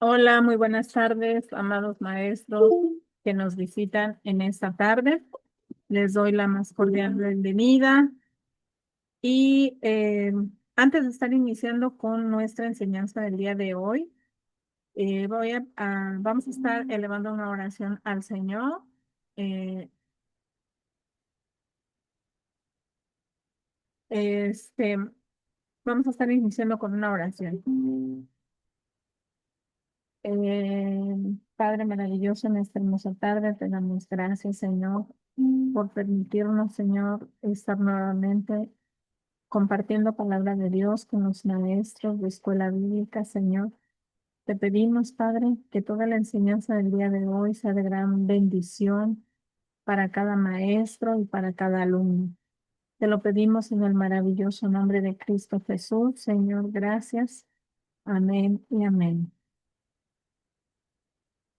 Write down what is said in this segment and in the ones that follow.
Hola, muy buenas tardes, amados maestros que nos visitan en esta tarde. Les doy la más cordial bienvenida y antes de estar iniciando con nuestra enseñanza del día de hoy, vamos a estar elevando una oración al Señor. Eh, este, Vamos a estar iniciando con una oración. Padre maravilloso, en esta hermosa tarde te damos gracias, Señor, por permitirnos, Señor, estar nuevamente compartiendo palabra de Dios con los maestros de escuela bíblica, Señor. Te pedimos, Padre, que toda la enseñanza del día de hoy sea de gran bendición para cada maestro y para cada alumno. Te lo pedimos en el maravilloso nombre de Cristo Jesús, Señor, gracias. Amén y amén.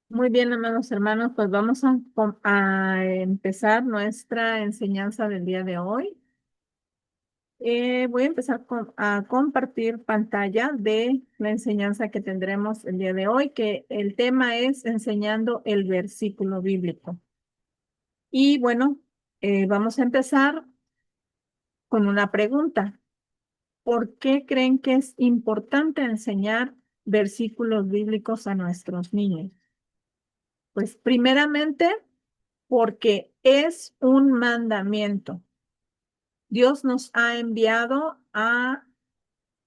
Muy bien, amados hermanos, pues vamos a empezar nuestra enseñanza del día de hoy. Voy a empezar a compartir pantalla de la enseñanza que tendremos el día de hoy, que el tema es enseñando el versículo bíblico. Y bueno, vamos a empezar con una pregunta. ¿Por qué creen que es importante enseñar versículos bíblicos a nuestros niños? Pues primeramente, porque es un mandamiento. Dios nos ha enviado a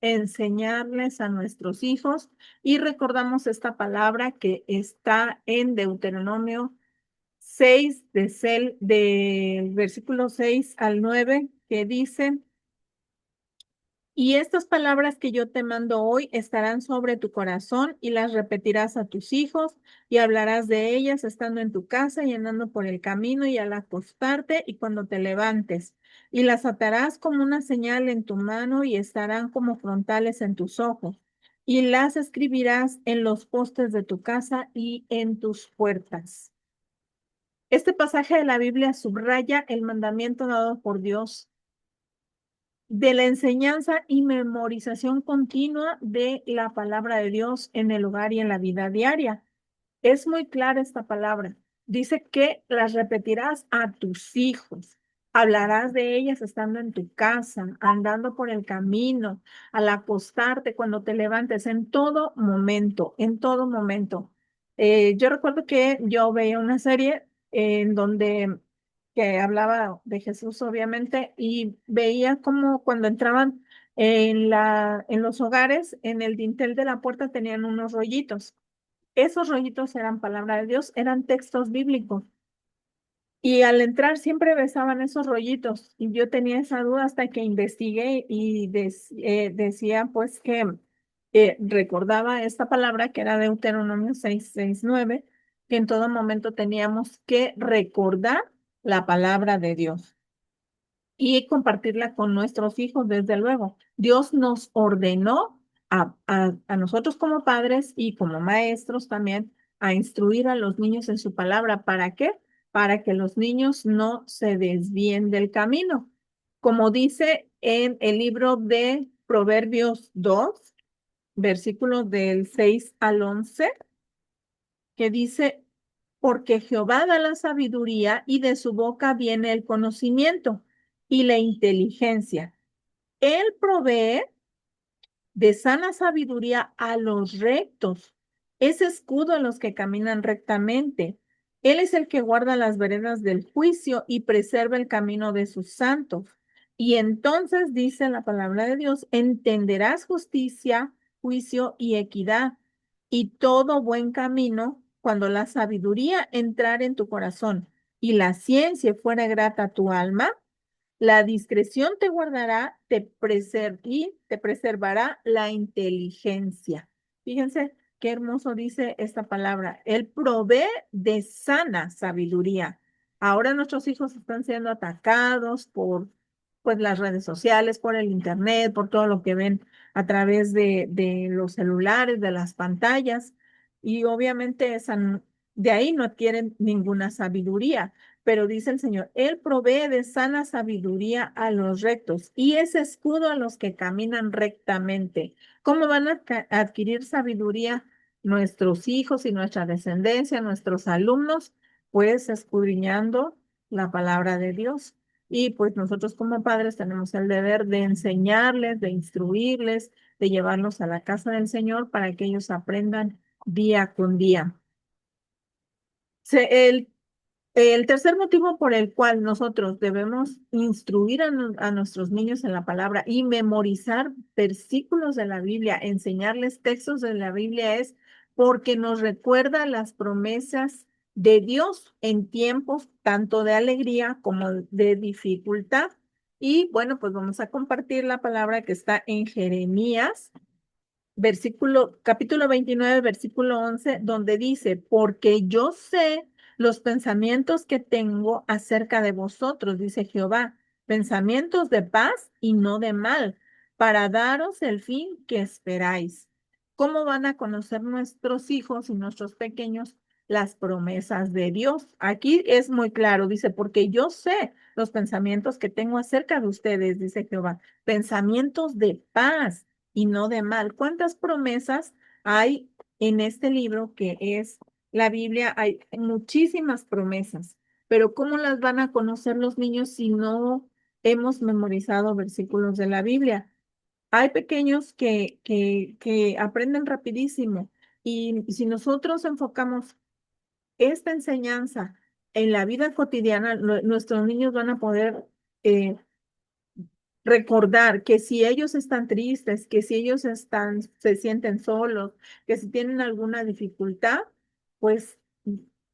enseñarles a nuestros hijos y recordamos esta palabra que está en Deuteronomio 6, del versículo 6 al 9, que dice: y estas palabras que yo te mando hoy estarán sobre tu corazón y las repetirás a tus hijos y hablarás de ellas estando en tu casa y andando por el camino y al acostarte y cuando te levantes. Y las atarás como una señal en tu mano y estarán como frontales en tus ojos. Y las escribirás en los postes de tu casa y en tus puertas. Este pasaje de la Biblia subraya el mandamiento dado por Dios de la enseñanza y memorización continua de la palabra de Dios en el hogar y en la vida diaria. Es muy clara esta palabra. Dice que las repetirás a tus hijos. Hablarás de ellas estando en tu casa, andando por el camino, al acostarte, cuando te levantes, en todo momento, en todo momento. Yo recuerdo que yo veía una serie en donde que hablaba de Jesús, obviamente, y veía como cuando entraban en los hogares, en el dintel de la puerta tenían unos rollitos. Esos rollitos eran palabra de Dios, eran textos bíblicos. Y al entrar siempre besaban esos rollitos. Y yo tenía esa duda hasta que investigué y decía pues que recordaba esta palabra que era Deuteronomio 6:6-9, que en todo momento teníamos que recordar la palabra de Dios y compartirla con nuestros hijos, desde luego. Dios nos ordenó a nosotros como padres y como maestros también a instruir a los niños en su palabra. ¿Para qué? Para que los niños no se desvíen del camino. Como dice en el libro de Proverbios 2, versículos del 6 al 11, que dice: porque Jehová da la sabiduría y de su boca viene el conocimiento y la inteligencia. Él provee de sana sabiduría a los rectos. Es escudo a los que caminan rectamente. Él es el que guarda las veredas del juicio y preserva el camino de sus santos. Y entonces dice la palabra de Dios: entenderás justicia, juicio y equidad y todo buen camino cuando la sabiduría entrare en tu corazón y la ciencia fuera grata a tu alma. La discreción te guardará, y te preservará la inteligencia. Fíjense qué hermoso dice esta palabra. Él provee de sana sabiduría. Ahora nuestros hijos están siendo atacados por pues, las redes sociales, por el internet, por todo lo que ven a través de los celulares, de las pantallas. Y obviamente de ahí no adquieren ninguna sabiduría. Pero dice el Señor: Él provee de sana sabiduría a los rectos y es escudo a los que caminan rectamente. ¿Cómo van a adquirir sabiduría nuestros hijos y nuestra descendencia, nuestros alumnos, pues escudriñando la palabra de Dios. Y pues nosotros como padres tenemos el deber de enseñarles, de instruirles, de llevarlos a la casa del Señor para que ellos aprendan día con día. El tercer motivo por el cual nosotros debemos instruir a nuestros niños en la palabra y memorizar versículos de la Biblia, enseñarles textos de la Biblia es porque nos recuerda las promesas de Dios en tiempos tanto de alegría como de dificultad. Y bueno, pues vamos a compartir la palabra que está en Jeremías capítulo 29, versículo 11, donde dice, porque yo sé los pensamientos que tengo acerca de vosotros, dice Jehová, pensamientos de paz y no de mal, para daros el fin que esperáis. ¿Cómo van a conocer nuestros hijos y nuestros pequeños las promesas de Dios? Aquí es muy claro, dice, porque yo sé los pensamientos que tengo acerca de ustedes, dice Jehová, pensamientos de paz y no de mal. ¿Cuántas promesas hay en este libro que es la Biblia? Hay muchísimas promesas, pero ¿cómo las van a conocer los niños si no hemos memorizado versículos de la Biblia? Hay pequeños que aprenden rapidísimo y si nosotros enfocamos esta enseñanza en la vida cotidiana, nuestros niños van a poder eh, recordar que si ellos están tristes, que si ellos se sienten solos, que si tienen alguna dificultad, pues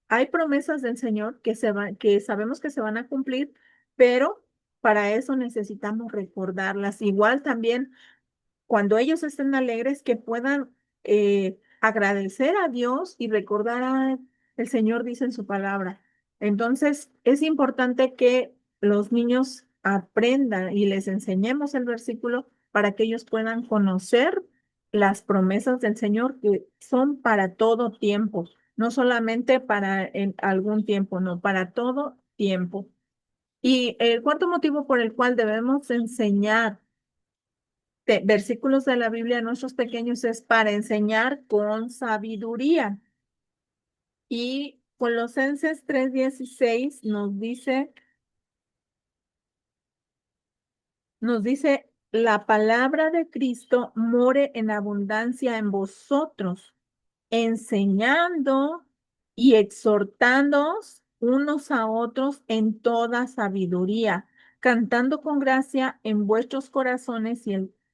hay promesas del Señor que sabemos que se van a cumplir, pero para eso necesitamos recordarlas. Igual también cuando ellos estén alegres, que puedan agradecer a Dios y recordar a el Señor dice en su palabra. Entonces, es importante que los niños aprendan y les enseñemos el versículo para que ellos puedan conocer las promesas del Señor que son para todo tiempo, no solamente para en algún tiempo, no, para todo tiempo. Y el cuarto motivo por el cual debemos enseñar versículos de la Biblia a nuestros pequeños es para enseñar con sabiduría. Y Colosenses 3:16 nos dice, la palabra de Cristo more en abundancia en vosotros, enseñando y exhortándoos unos a otros en toda sabiduría, cantando con gracia en vuestros corazones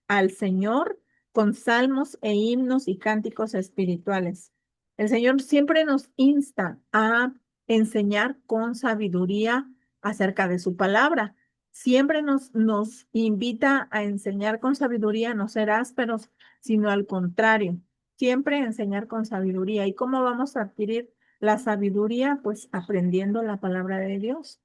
al Señor con salmos e himnos y cánticos espirituales. El Señor siempre nos insta a enseñar con sabiduría acerca de su palabra. Siempre nos invita a enseñar con sabiduría, no ser ásperos, sino al contrario siempre enseñar con sabiduría. ¿Y cómo vamos a adquirir la sabiduría? Pues aprendiendo la palabra de Dios,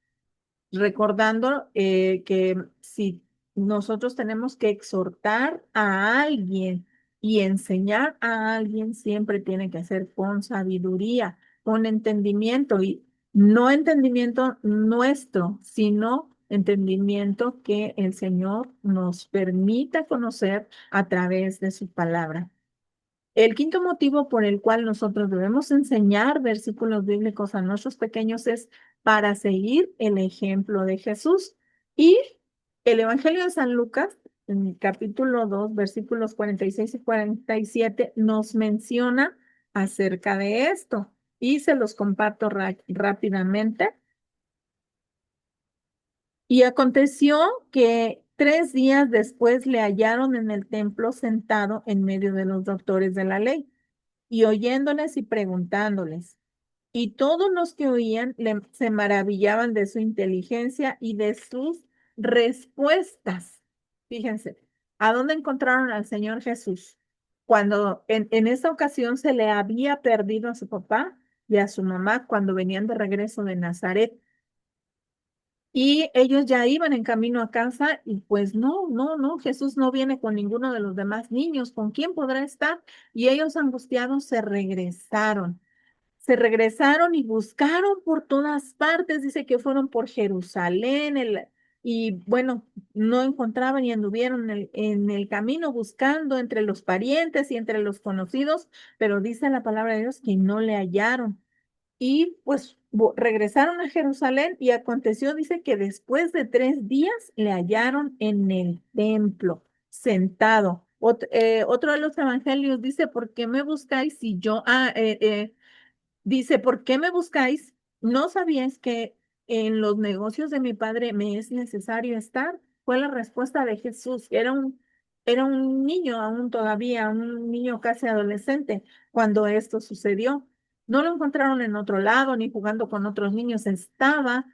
recordando que si nosotros tenemos que exhortar a alguien y enseñar a alguien, siempre tiene que ser con sabiduría, con entendimiento y no entendimiento nuestro, sino entendimiento que el Señor nos permita conocer a través de su palabra. El quinto motivo por el cual nosotros debemos enseñar versículos bíblicos a nuestros pequeños es para seguir el ejemplo de Jesús. Y el Evangelio de San Lucas, en el capítulo 2, versículos 46 y 47, nos menciona acerca de esto. Y se los comparto rápidamente. Y aconteció que 3 días después le hallaron en el templo sentado en medio de los doctores de la ley y oyéndoles y preguntándoles. Y todos los que oían se maravillaban de su inteligencia y de sus respuestas. Fíjense, ¿a dónde encontraron al Señor Jesús? Cuando en esta ocasión se le había perdido a su papá y a su mamá cuando venían de regreso de Nazaret. Y ellos ya iban en camino a casa y pues no, Jesús no viene con ninguno de los demás niños. ¿Con quién podrá estar? Y ellos angustiados se regresaron. Se regresaron y buscaron por todas partes. Dice que fueron por Jerusalén, y bueno, no encontraban y anduvieron en el camino buscando entre los parientes y entre los conocidos, pero dice la palabra de Dios que no le hallaron. Y pues regresaron a Jerusalén y aconteció, dice que después de 3 días le hallaron en el templo, sentado. Otro de los evangelios dice, ¿por qué me buscáis si yo, dice, ¿por qué me buscáis? ¿No sabíais que en los negocios de mi padre me es necesario estar? Fue la respuesta de Jesús. Era un niño aún todavía, un niño casi adolescente cuando esto sucedió. No lo encontraron en otro lado ni jugando con otros niños. Estaba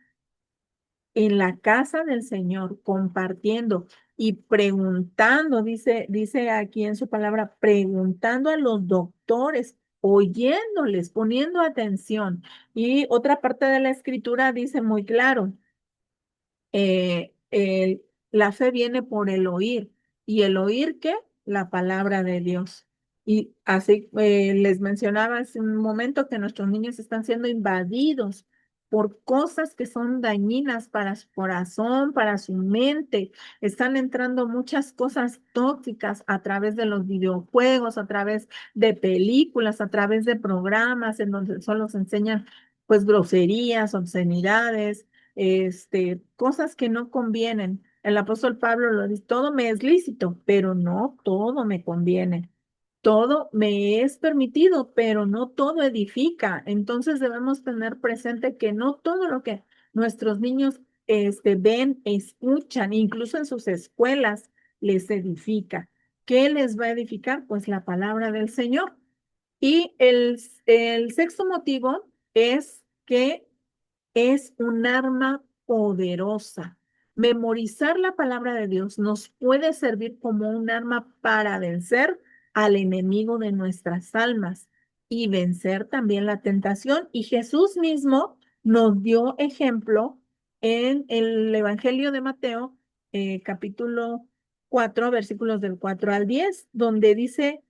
en la casa del Señor, compartiendo y preguntando, dice aquí en su palabra, preguntando a los doctores, oyéndoles, poniendo atención. Y otra parte de la escritura dice muy claro, eh, el- la fe viene por el oír. ¿Y el oír qué? La palabra de Dios. Y así les mencionaba hace un momento que nuestros niños están siendo invadidos por cosas que son dañinas para su corazón, para su mente. Están entrando muchas cosas tóxicas a través de los videojuegos, a través de películas, a través de programas en donde solo se enseñan pues groserías, obscenidades, cosas que no convienen. El apóstol Pablo lo dice, todo me es lícito, pero no todo me conviene. Todo me es permitido, pero no todo edifica. Entonces debemos tener presente que no todo lo que nuestros niños ven, escuchan, incluso en sus escuelas, les edifica. ¿Qué les va a edificar? Pues la palabra del Señor. Y el sexto motivo es que es un arma poderosa. Memorizar la palabra de Dios nos puede servir como un arma para vencer al enemigo de nuestras almas y vencer también la tentación. Y Jesús mismo nos dio ejemplo en el Evangelio de Mateo, capítulo 4, versículos del 4 al 10, donde dice,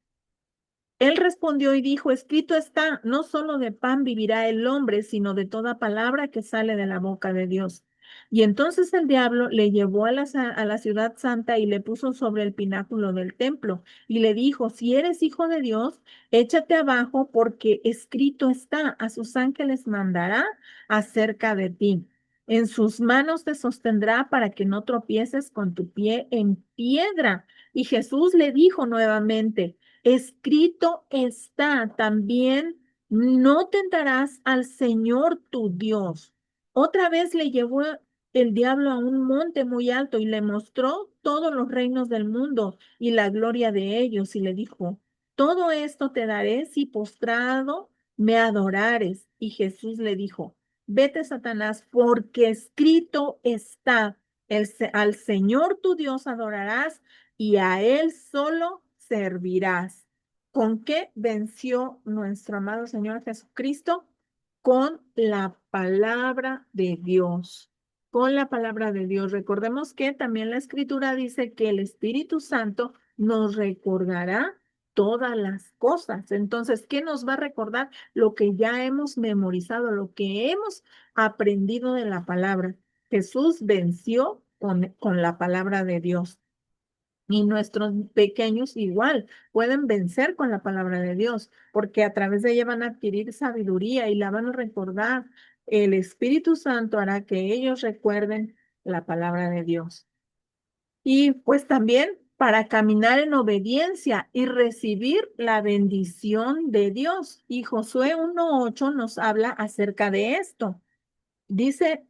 él respondió y dijo, escrito está, no solo de pan vivirá el hombre, sino de toda palabra que sale de la boca de Dios. Y entonces el diablo le llevó a la ciudad santa y le puso sobre el pináculo del templo y le dijo, si eres hijo de Dios, échate abajo porque escrito está, a sus ángeles mandará acerca de ti. En sus manos te sostendrá para que no tropieces con tu pie en piedra. Y Jesús le dijo nuevamente, escrito está también, no tentarás al Señor tu Dios. Otra vez le llevó el diablo a un monte muy alto y le mostró todos los reinos del mundo y la gloria de ellos y le dijo, todo esto te daré si postrado me adorares. Y Jesús le dijo, vete, Satanás, porque escrito está, al Señor tu Dios adorarás y a Él solo servirás. ¿Con qué venció nuestro amado Señor Jesucristo? Con la palabra de Dios. Con la palabra de Dios. Recordemos que también la Escritura dice que el Espíritu Santo nos recordará todas las cosas. Entonces, ¿qué nos va a recordar? Lo que ya hemos memorizado, lo que hemos aprendido de la palabra. Jesús venció con la palabra de Dios. Y nuestros pequeños igual pueden vencer con la palabra de Dios, porque a través de ella van a adquirir sabiduría y la van a recordar. El Espíritu Santo hará que ellos recuerden la palabra de Dios. Y pues también para caminar en obediencia y recibir la bendición de Dios. Y Josué 1:8 nos habla acerca de esto. Dice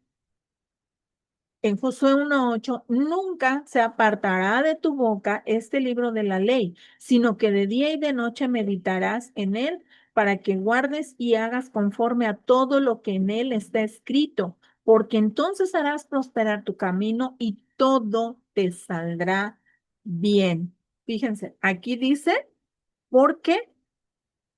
en Josué 1:8, nunca se apartará de tu boca este libro de la ley, sino que de día y de noche meditarás en él para que guardes y hagas conforme a todo lo que en él está escrito, porque entonces harás prosperar tu camino y todo te saldrá bien. Fíjense, aquí dice, porque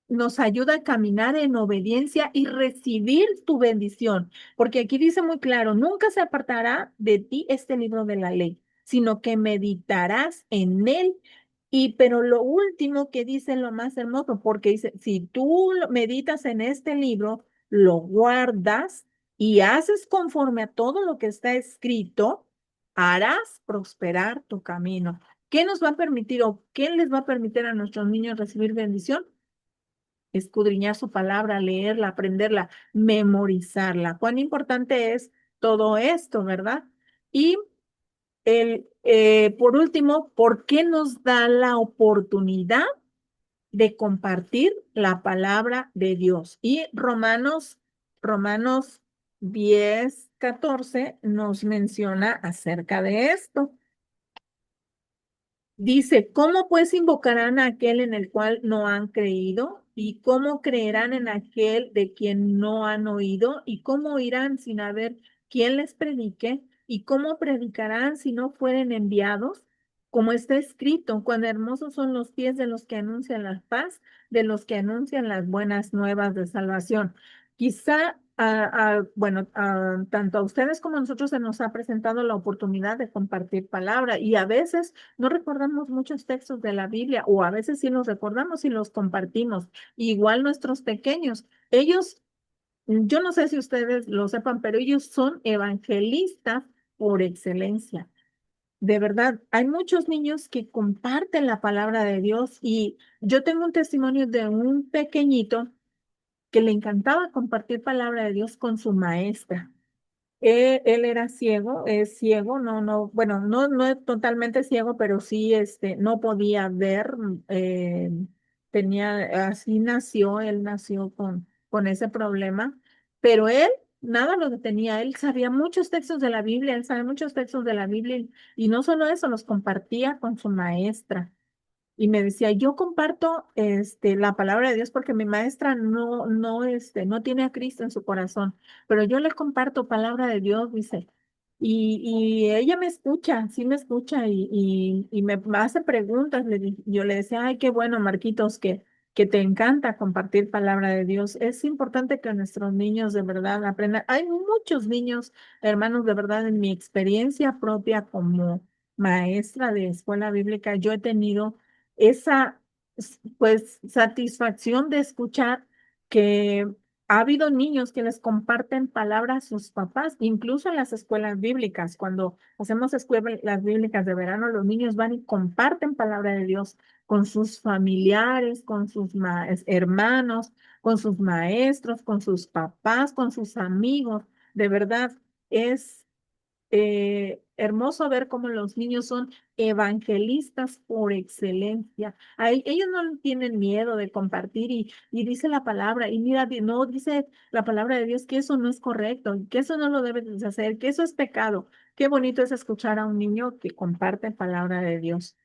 nos ayuda a caminar en obediencia y recibir tu bendición, porque aquí dice muy claro, nunca se apartará de ti este libro de la ley, sino que meditarás en él. Y pero lo último que dice lo más hermoso, porque dice, si tú meditas en este libro, lo guardas y haces conforme a todo lo que está escrito, harás prosperar tu camino. ¿Qué nos va a permitir o qué les va a permitir a nuestros niños recibir bendición? Escudriñar su palabra, leerla, aprenderla, memorizarla. Cuán importante es todo esto, ¿verdad? Y por último, ¿por qué nos da la oportunidad de compartir la palabra de Dios? Y Romanos 10:14 nos menciona acerca de esto. Dice, ¿cómo pues invocarán a aquel en el cual no han creído? ¿Y cómo creerán en aquel de quien no han oído? ¿Y cómo irán sin haber quien les predique? ¿Y cómo predicarán si no fueren enviados? Como está escrito, cuán hermosos son los pies de los que anuncian la paz, de los que anuncian las buenas nuevas de salvación. Quizá, bueno, tanto a ustedes como a nosotros se nos ha presentado la oportunidad de compartir palabra y a veces no recordamos muchos textos de la Biblia o a veces sí los recordamos y los compartimos. Igual nuestros pequeños, ellos, yo no sé si ustedes lo sepan, pero ellos son evangelistas por excelencia. De verdad, hay muchos niños que comparten la palabra de Dios y yo tengo un testimonio de un pequeñito que le encantaba compartir palabra de Dios con su maestra. Él era ciego, es ciego, bueno, no es totalmente ciego, pero sí, no podía ver, así nació, él nació con ese problema, pero él, nada lo detenía, él sabía muchos textos de la Biblia, él sabe muchos textos de la Biblia, y no solo eso, los compartía con su maestra. Y me decía, yo comparto la palabra de Dios porque mi maestra no tiene a Cristo en su corazón, pero yo le comparto palabra de Dios, dice. Y ella me escucha, sí me escucha y me hace preguntas. Yo le decía, ay, qué bueno, Marquitos, que te encanta compartir palabra de Dios. Es importante que nuestros niños de verdad aprendan. Hay muchos niños, hermanos, de verdad, en mi experiencia propia como maestra de escuela bíblica, yo he tenido esa, pues, satisfacción de escuchar que ha habido niños que les comparten palabras a sus papás, incluso en las escuelas bíblicas. Cuando hacemos escuelas bíblicas de verano, los niños van y comparten palabra de Dios con sus familiares, con sus hermanos, con sus maestros, con sus papás, con sus amigos. De verdad, es hermoso ver cómo los niños son evangelistas por excelencia. Ellos no tienen miedo de compartir y dice la palabra, y mira, no dice la palabra de Dios que eso no es correcto, que eso no lo debes de hacer, que eso es pecado. Qué bonito es escuchar a un niño que comparte palabra de Dios.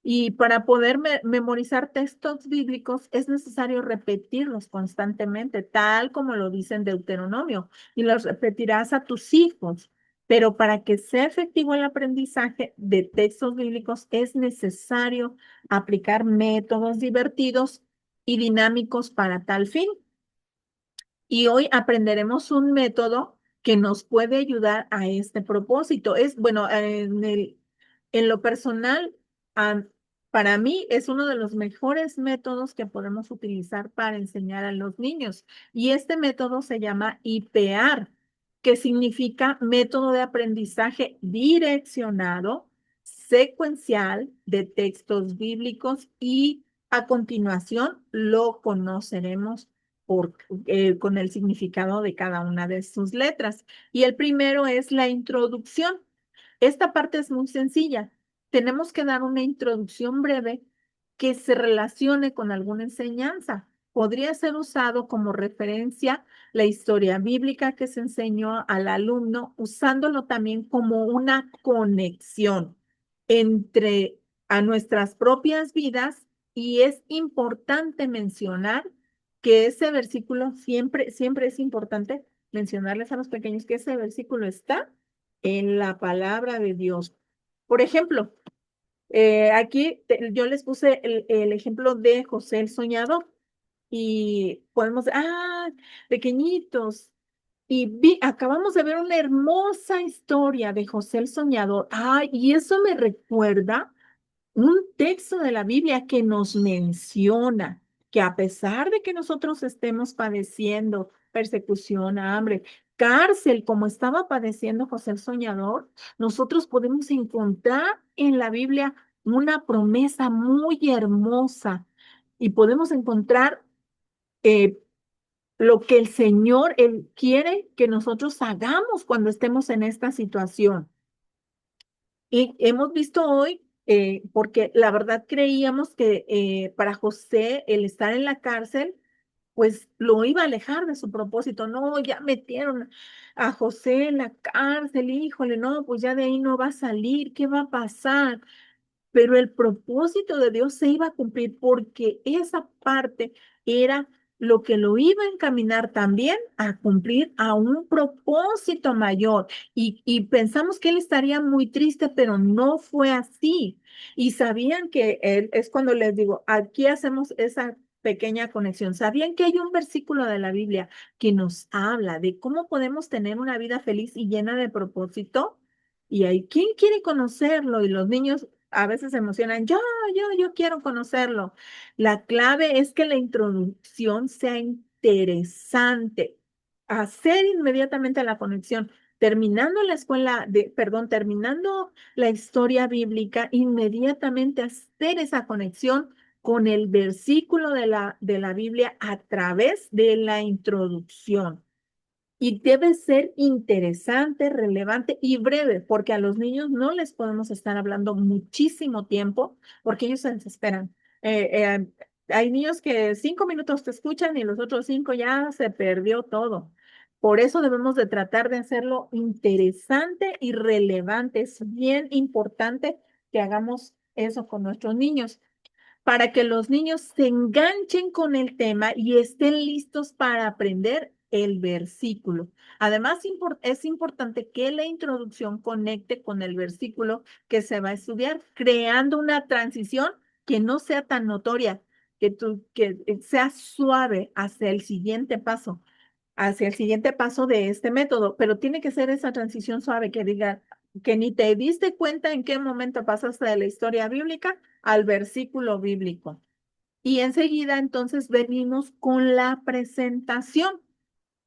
Y para poder memorizar textos bíblicos es necesario repetirlos constantemente, tal como lo dice en Deuteronomio, y los repetirás a tus hijos. Pero para que sea efectivo el aprendizaje de textos bíblicos es necesario aplicar métodos divertidos y dinámicos para tal fin. Y hoy aprenderemos un método que nos puede ayudar a este propósito. Bueno, en lo personal, ah, para mí es uno de los mejores métodos que podemos utilizar para enseñar a los niños. Y este método se llama IPEAR, que significa método de aprendizaje direccionado, secuencial de textos bíblicos y a continuación lo conoceremos con el significado de cada una de sus letras. Y el primero es la introducción. Esta parte es muy sencilla. Tenemos que dar una introducción breve que se relacione con alguna enseñanza. Podría ser usado como referencia la historia bíblica que se enseñó al alumno, usándolo también como una conexión entre a nuestras propias vidas y es importante mencionar que ese versículo siempre es importante mencionarles a los pequeños que ese versículo está en la palabra de Dios. Por ejemplo, aquí yo les puse el ejemplo de José el Soñador y podemos, pequeñitos, y acabamos de ver una hermosa historia de José el Soñador. Y eso me recuerda un texto de la Biblia que nos menciona que a pesar de que nosotros estemos padeciendo persecución, hambre, cárcel, como estaba padeciendo José el Soñador, nosotros podemos encontrar en la Biblia una promesa muy hermosa y podemos encontrar eh, lo que el Señor, Él quiere que nosotros hagamos cuando estemos en esta situación. Y hemos visto hoy, porque la verdad creíamos que para José el estar en la cárcel, pues lo iba a alejar de su propósito. No, ya metieron a José en la cárcel, híjole, no, pues ya de ahí no va a salir, ¿qué va a pasar? Pero el propósito de Dios se iba a cumplir porque esa parte era lo que lo iba a encaminar también a cumplir a un propósito mayor. Y pensamos que él estaría muy triste, pero no fue así. Y sabían que él, es cuando les digo, aquí hacemos esa pequeña conexión. ¿Sabían que hay un versículo de la Biblia que nos habla de cómo podemos tener una vida feliz y llena de propósito? Y hay quien quiere conocerlo y los niños a veces se emocionan, yo quiero conocerlo. La clave es que la introducción sea interesante. Hacer inmediatamente la conexión. Terminando la escuela, terminando la historia bíblica, inmediatamente hacer esa conexión con el versículo de la Biblia a través de la introducción. Y debe ser interesante, relevante y breve, porque a los niños no les podemos estar hablando muchísimo tiempo, porque ellos se desesperan. Hay niños que 5 minutos te escuchan y los otros 5 ya se perdió todo. Por eso debemos de tratar de hacerlo interesante y relevante. Es bien importante que hagamos eso con nuestros niños para que los niños se enganchen con el tema y estén listos para aprender el versículo. Además, es importante que la introducción conecte con el versículo que se va a estudiar, creando una transición que no sea tan notoria, que sea suave hacia el siguiente paso de este método, pero tiene que ser esa transición suave que diga que ni te diste cuenta en qué momento pasaste de la historia bíblica al versículo bíblico. Y enseguida entonces venimos con la presentación.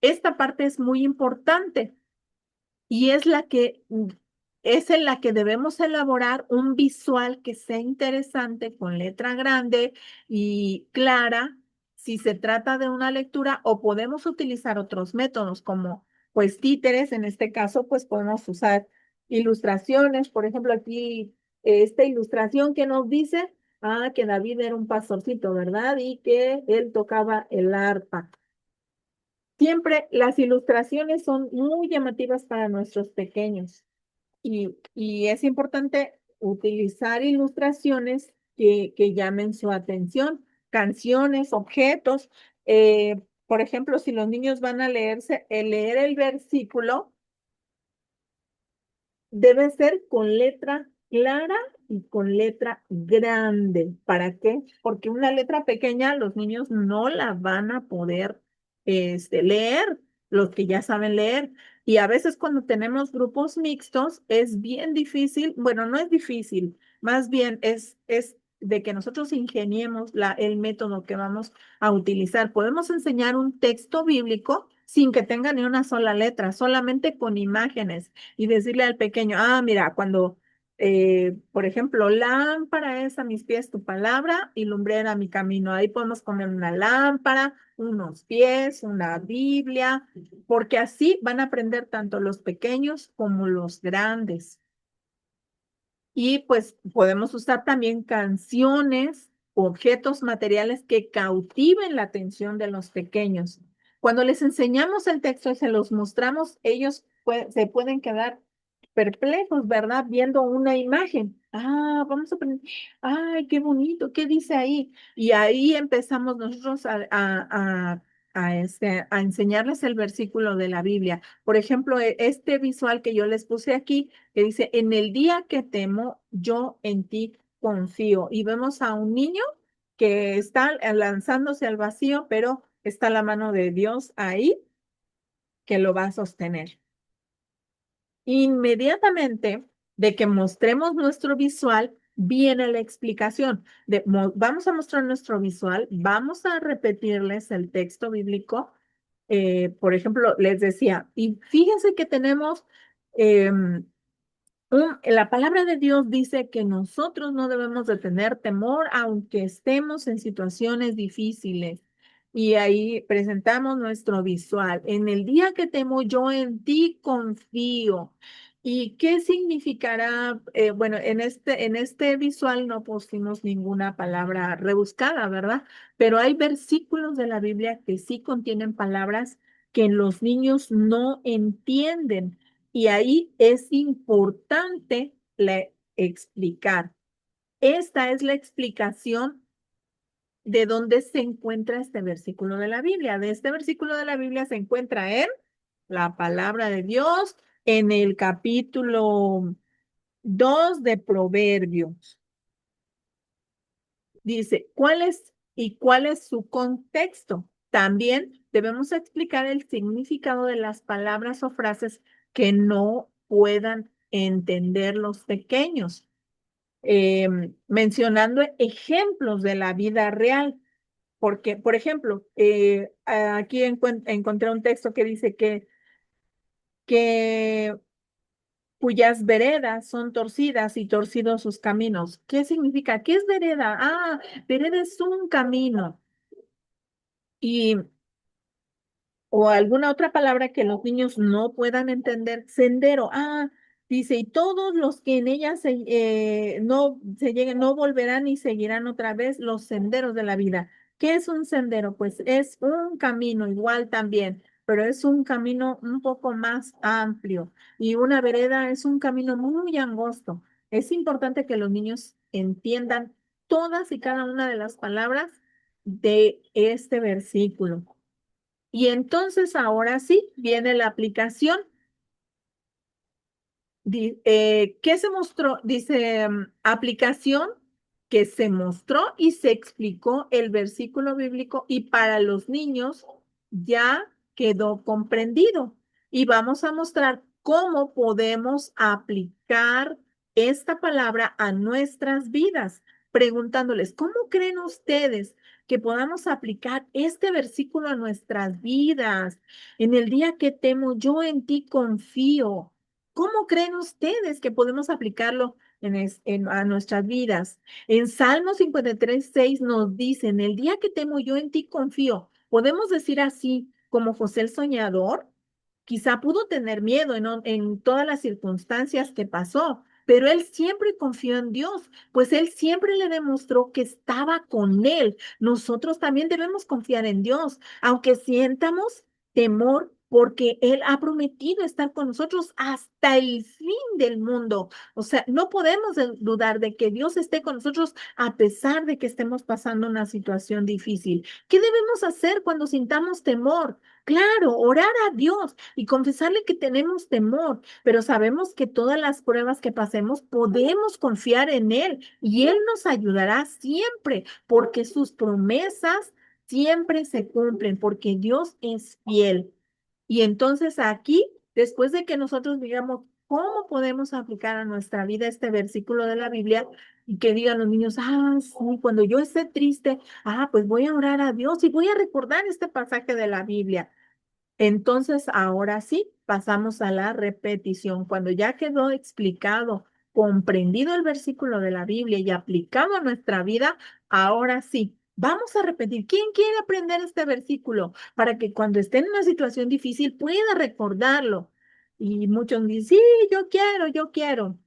Esta parte es muy importante y es en la que debemos elaborar un visual que sea interesante con letra grande y clara si se trata de una lectura o podemos utilizar otros métodos como pues títeres, en este caso pues podemos usar ilustraciones, por ejemplo aquí esta ilustración que nos dice que David era un pastorcito, ¿verdad? Y que él tocaba el arpa. Siempre las ilustraciones son muy llamativas para nuestros pequeños y es importante utilizar ilustraciones que llamen su atención, canciones, objetos. Por ejemplo, si los niños van a leer el versículo, debe ser con letra clara y con letra grande. ¿Para qué? Porque una letra pequeña los niños no la van a poder leer, los que ya saben leer. Y a veces cuando tenemos grupos mixtos es bien difícil, bueno, no es difícil, más bien es de que nosotros ingeniemos el método que vamos a utilizar. Podemos enseñar un texto bíblico sin que tenga ni una sola letra, solamente con imágenes y decirle al pequeño, mira, cuando, por ejemplo, lámpara es a mis pies tu palabra y lumbrera mi camino. Ahí podemos poner una lámpara, unos pies, una Biblia, porque así van a aprender tanto los pequeños como los grandes. Y pues podemos usar también canciones, objetos materiales que cautiven la atención de los pequeños. Cuando les enseñamos el texto y se los mostramos, ellos se pueden quedar perplejos, ¿verdad? Viendo una imagen. Vamos a aprender. Ay, qué bonito, ¿qué dice ahí? Y ahí empezamos nosotros a enseñarles el versículo de la Biblia. Por ejemplo, este visual que yo les puse aquí, que dice, en el día que temo, yo en ti confío. Y vemos a un niño que está lanzándose al vacío, pero está la mano de Dios ahí que lo va a sostener. Inmediatamente de que mostremos nuestro visual, viene la explicación. Vamos a mostrar nuestro visual, vamos a repetirles el texto bíblico Por ejemplo, les decía, y fíjense que tenemos em, la palabra de Dios dice que nosotros no debemos de tener temor aunque estemos en situaciones difíciles. Y ahí presentamos nuestro visual. En el día que temo, yo en ti confío. ¿Y qué significará? Bueno, en este visual no pusimos ninguna palabra rebuscada, ¿verdad? Pero hay versículos de la Biblia que sí contienen palabras que los niños no entienden. Y ahí es importante explicar. Esta es la explicación de dónde se encuentra este versículo de la Biblia. De este versículo de la Biblia se encuentra en la palabra de Dios, en el capítulo 2 de Proverbios. Dice, ¿cuál es su contexto? También debemos explicar el significado de las palabras o frases que no puedan entender los pequeños, mencionando ejemplos de la vida real. Porque, por ejemplo, aquí encontré un texto que dice que cuyas veredas son torcidas y torcidos sus caminos. ¿Qué significa? ¿Qué es vereda? Ah, vereda es un camino. Y o alguna otra palabra que los niños no puedan entender, sendero. Ah, dice, y todos los que en ella no se lleguen, no volverán y seguirán otra vez los senderos de la vida. ¿Qué es un sendero? Pues es un camino igual también, pero es un camino un poco más amplio y una vereda es un camino muy angosto. Es importante que los niños entiendan todas y cada una de las palabras de este versículo. Y entonces ahora sí viene la aplicación. ¿Qué se mostró? Dice aplicación que se mostró y se explicó el versículo bíblico y para los niños ya quedó comprendido. Y vamos a mostrar cómo podemos aplicar esta palabra a nuestras vidas, preguntándoles, ¿cómo creen ustedes que podamos aplicar este versículo a nuestras vidas? En el día que temo, yo en ti confío. ¿Cómo creen ustedes que podemos aplicarlo a nuestras vidas? En Salmo 53:6 nos dice, en el día que temo yo en ti confío. ¿Podemos decir así como José el soñador? Quizá pudo tener miedo en todas las circunstancias que pasó, pero él siempre confió en Dios, pues él siempre le demostró que estaba con él. Nosotros también debemos confiar en Dios, aunque sientamos temor, porque él ha prometido estar con nosotros hasta el fin del mundo. O sea, no podemos dudar de que Dios esté con nosotros a pesar de que estemos pasando una situación difícil. ¿Qué debemos hacer cuando sintamos temor? Claro, orar a Dios y confesarle que tenemos temor, pero sabemos que todas las pruebas que pasemos podemos confiar en Él y Él nos ayudará siempre, porque sus promesas siempre se cumplen, porque Dios es fiel. Y entonces aquí, después de que nosotros digamos cómo podemos aplicar a nuestra vida este versículo de la Biblia y que digan los niños, ah, sí, cuando yo esté triste, ah, pues voy a orar a Dios y voy a recordar este pasaje de la Biblia. Entonces, ahora sí, pasamos a la repetición. Cuando ya quedó explicado, comprendido el versículo de la Biblia y aplicado a nuestra vida, ahora sí, vamos a repetir. ¿Quién quiere aprender este versículo para que cuando esté en una situación difícil pueda recordarlo? Y muchos dicen, sí, yo quiero, yo quiero.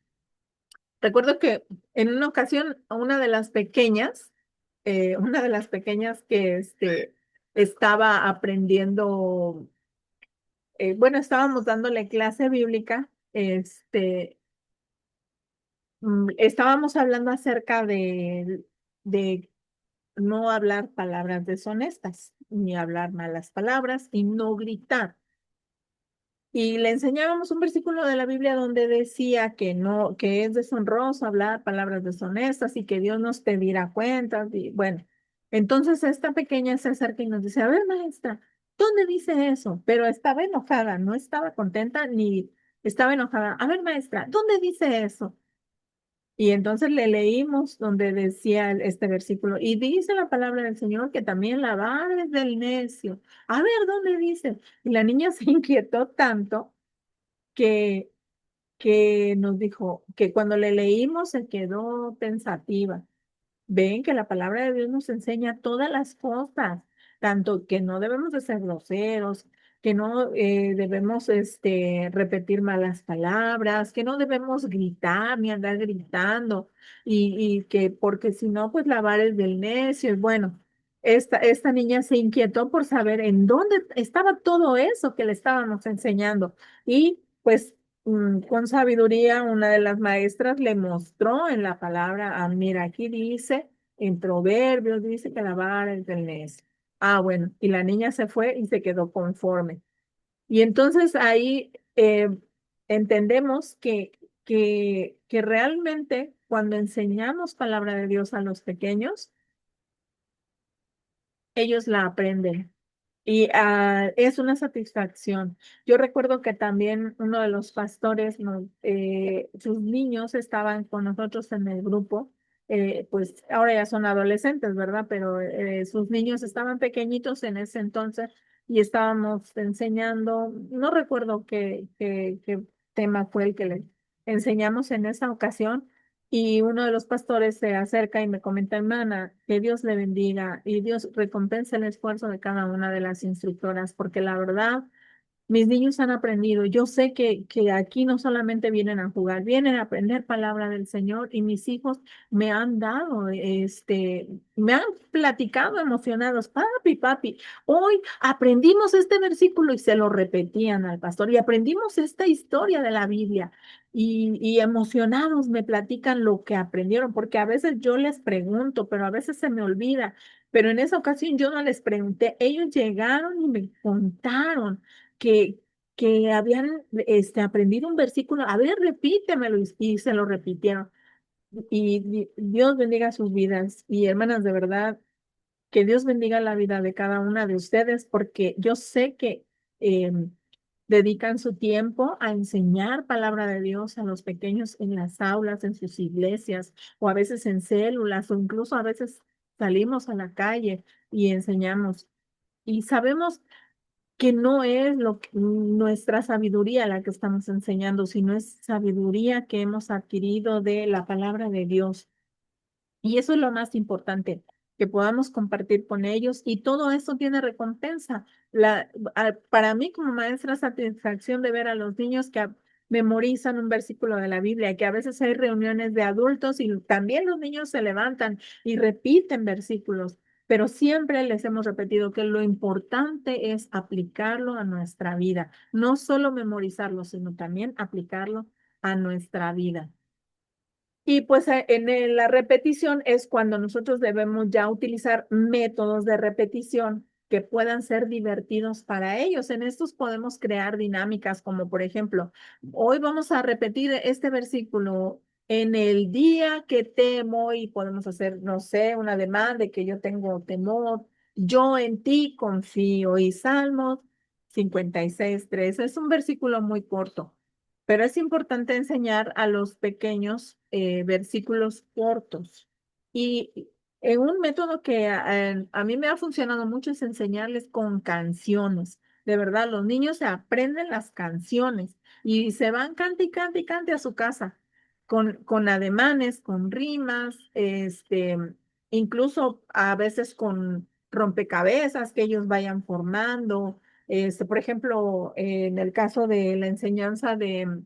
Recuerdo que en una ocasión, una de las pequeñas que estaba aprendiendo, bueno, estábamos dándole clase bíblica, estábamos hablando acerca de no hablar palabras deshonestas, ni hablar malas palabras y no gritar. Y le enseñábamos un versículo de la Biblia donde decía que no, que es deshonroso hablar palabras deshonestas y que Dios nos pedirá cuentas. Y bueno, entonces esta pequeña se acerca y nos dice, a ver, maestra, ¿dónde dice eso? Pero estaba enojada, no estaba contenta ni estaba enojada. A ver, maestra, ¿dónde dice eso? Y entonces le leímos donde decía este versículo, y dice la palabra del Señor que también la vara es del necio. A ver, ¿dónde dice? Y la niña se inquietó tanto que, que nos dijo que cuando le leímos se quedó pensativa. Ven que la palabra de Dios nos enseña todas las cosas, tanto que no debemos de ser groseros, que no debemos repetir malas palabras, que no debemos gritar ni andar gritando, y que porque si no, pues la vara es del necio. Y bueno, esta niña se inquietó por saber en dónde estaba todo eso que le estábamos enseñando. Y pues con sabiduría, una de las maestras le mostró en la palabra, mira, aquí dice, en Proverbios dice que la vara es del necio. Ah, bueno, y la niña se fue y se quedó conforme. Y entonces ahí entendemos que realmente cuando enseñamos palabra de Dios a los pequeños, ellos la aprenden. Y es una satisfacción. Yo recuerdo que también uno de los pastores, sus niños estaban con nosotros en el grupo, pues ahora ya son adolescentes, ¿verdad? Pero sus niños estaban pequeñitos en ese entonces y estábamos enseñando, no recuerdo qué tema fue el que les enseñamos en esa ocasión, y uno de los pastores se acerca y me comenta, hermana, que Dios le bendiga y Dios recompense el esfuerzo de cada una de las instructoras, porque la verdad mis niños han aprendido. Yo sé que aquí no solamente vienen a jugar, vienen a aprender palabra del Señor, y mis hijos me han dado, me han platicado emocionados, papi, papi, hoy aprendimos este versículo, y se lo repetían al pastor, y aprendimos esta historia de la Biblia. Y emocionados me platican lo que aprendieron, porque a veces yo les pregunto, pero a veces se me olvida. Pero en esa ocasión yo no les pregunté, ellos llegaron y me contaron que, que habían aprendido un versículo, a ver, repítemelo, y se lo repitieron. Y Dios bendiga sus vidas. Y hermanas, de verdad, que Dios bendiga la vida de cada una de ustedes, porque yo sé que eh, dedican su tiempo a enseñar palabra de Dios a los pequeños en las aulas, en sus iglesias, o a veces en células, o incluso a veces salimos a la calle y enseñamos. Y sabemos que no es nuestra sabiduría la que estamos enseñando, sino es sabiduría que hemos adquirido de la palabra de Dios. Y eso es lo más importante, que podamos compartir con ellos, y todo eso tiene recompensa. Para mí como maestra, satisfacción de ver a los niños que memorizan un versículo de la Biblia, que a veces hay reuniones de adultos y también los niños se levantan y repiten versículos, pero siempre les hemos repetido que lo importante es aplicarlo a nuestra vida, no solo memorizarlo, sino también aplicarlo a nuestra vida. Y pues la repetición es cuando nosotros debemos ya utilizar métodos de repetición que puedan ser divertidos para ellos. En estos podemos crear dinámicas como, por ejemplo, hoy vamos a repetir este versículo en el día que temo, y podemos hacer, no sé, un ademán de que yo tengo temor, yo en ti confío. Y Salmos 56:3 es un versículo muy corto, pero es importante enseñar a los pequeños versículos cortos. Y un método que a mí me ha funcionado mucho es enseñarles con canciones. De verdad, los niños se aprenden las canciones y se van cante y cante y cante a su casa con ademanes, con rimas, incluso a veces con rompecabezas que ellos vayan formando. Por ejemplo, en el caso de la enseñanza de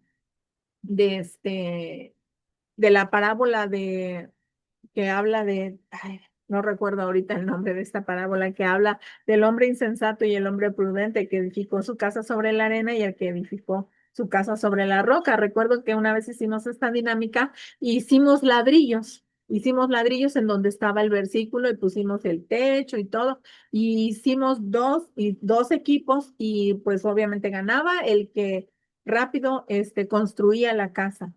de la parábola que habla ay, no recuerdo ahorita el nombre de esta parábola, que habla del hombre insensato y el hombre prudente, que edificó su casa sobre la arena y el que edificó su casa sobre la roca. Recuerdo que una vez hicimos esta dinámica y hicimos ladrillos en donde estaba el versículo, y pusimos el techo y todo, y hicimos dos equipos, y pues obviamente ganaba el que rápido construía la casa.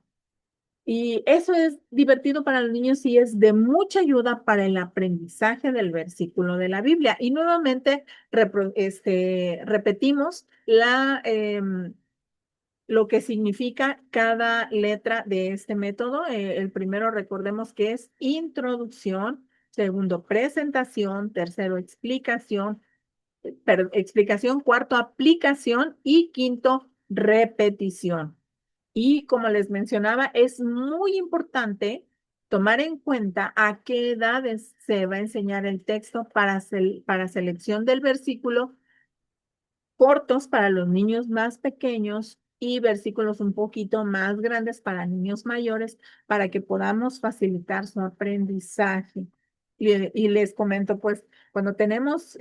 Y eso es divertido para los niños y es de mucha ayuda para el aprendizaje del versículo de la Biblia. Y nuevamente repetimos lo que significa cada letra de este método. El primero, recordemos que es introducción, segundo, presentación, tercero, explicación, cuarto, aplicación y quinto, repetición. Y como les mencionaba, es muy importante tomar en cuenta a qué edades se va a enseñar el texto para selección del versículo, cortos para los niños más pequeños y versículos un poquito más grandes para niños mayores, para que podamos facilitar su aprendizaje. Y les comento, pues, cuando tenemos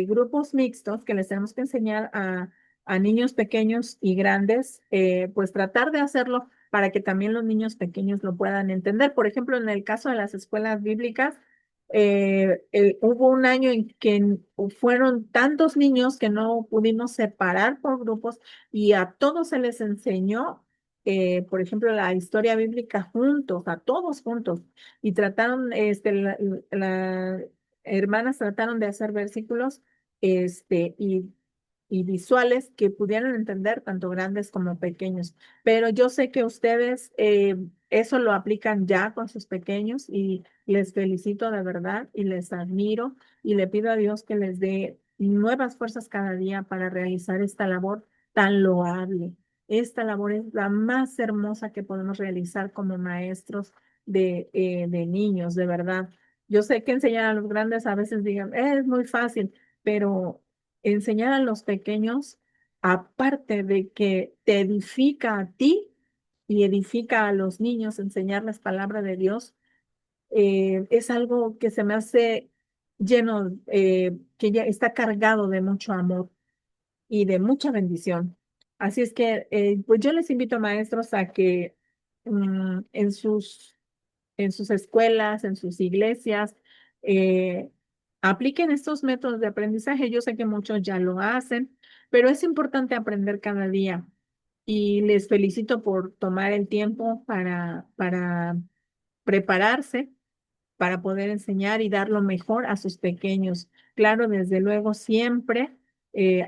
grupos mixtos que les tenemos que enseñar a niños pequeños y grandes, pues tratar de hacerlo para que también los niños pequeños lo puedan entender. Por ejemplo, en el caso de las escuelas bíblicas, hubo un año en que fueron tantos niños que no pudimos separar por grupos y a todos se les enseñó, por ejemplo, la historia bíblica juntos, a todos juntos, y trataron, las hermanas trataron de hacer versículos, y visuales que pudieran entender tanto grandes como pequeños. Pero yo sé que ustedes eso lo aplican ya con sus pequeños y les felicito de verdad y les admiro y le pido a Dios que les dé nuevas fuerzas cada día para realizar esta labor tan loable. Esta labor es la más hermosa que podemos realizar como maestros de niños, de verdad. Yo sé que enseñar a los grandes a veces digan, es muy fácil, pero enseñar a los pequeños, aparte de que te edifica a ti y edifica a los niños, enseñarles palabra de Dios, es algo que se me hace lleno, que ya está cargado de mucho amor y de mucha bendición. Así es que, pues yo les invito, maestros, a que en sus escuelas, en sus iglesias, eh, apliquen estos métodos de aprendizaje. Yo sé que muchos ya lo hacen, pero es importante aprender cada día. Y les felicito por tomar el tiempo para prepararse para poder enseñar y dar lo mejor a sus pequeños. Claro, desde luego, siempre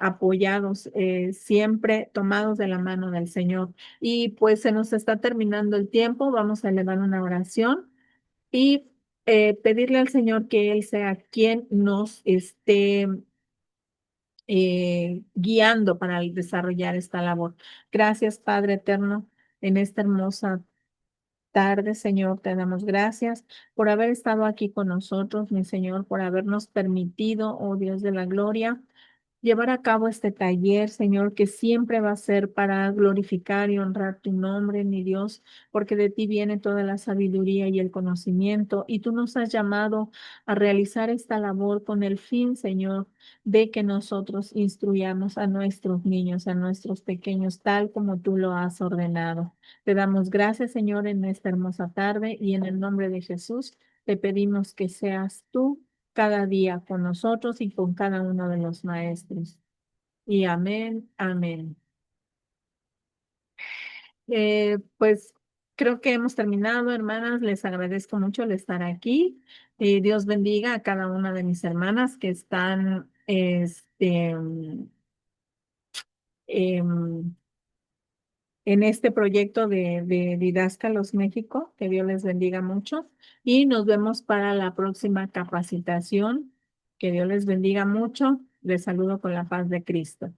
apoyados, siempre tomados de la mano del Señor. Y pues se nos está terminando el tiempo, vamos a elevar una oración y pedirle al Señor que Él sea quien nos esté guiando para desarrollar esta labor. Gracias, Padre eterno, en esta hermosa tarde, Señor, te damos gracias por haber estado aquí con nosotros, mi Señor, por habernos permitido, oh Dios de la gloria, llevar a cabo este taller, Señor, que siempre va a ser para glorificar y honrar tu nombre, mi Dios, porque de ti viene toda la sabiduría y el conocimiento, y tú nos has llamado a realizar esta labor con el fin, Señor, de que nosotros instruyamos a nuestros niños, a nuestros pequeños, tal como tú lo has ordenado. Te damos gracias, Señor, en esta hermosa tarde y en el nombre de Jesús te pedimos que seas tú cada día con nosotros y con cada uno de los maestros. Y amén, amén. Pues creo que hemos terminado, hermanas. Les agradezco mucho el estar aquí. Dios bendiga a cada una de mis hermanas que están em, en este proyecto de Didáscalos México. Que Dios les bendiga mucho y nos vemos para la próxima capacitación. Que Dios les bendiga mucho. Les saludo con la paz de Cristo.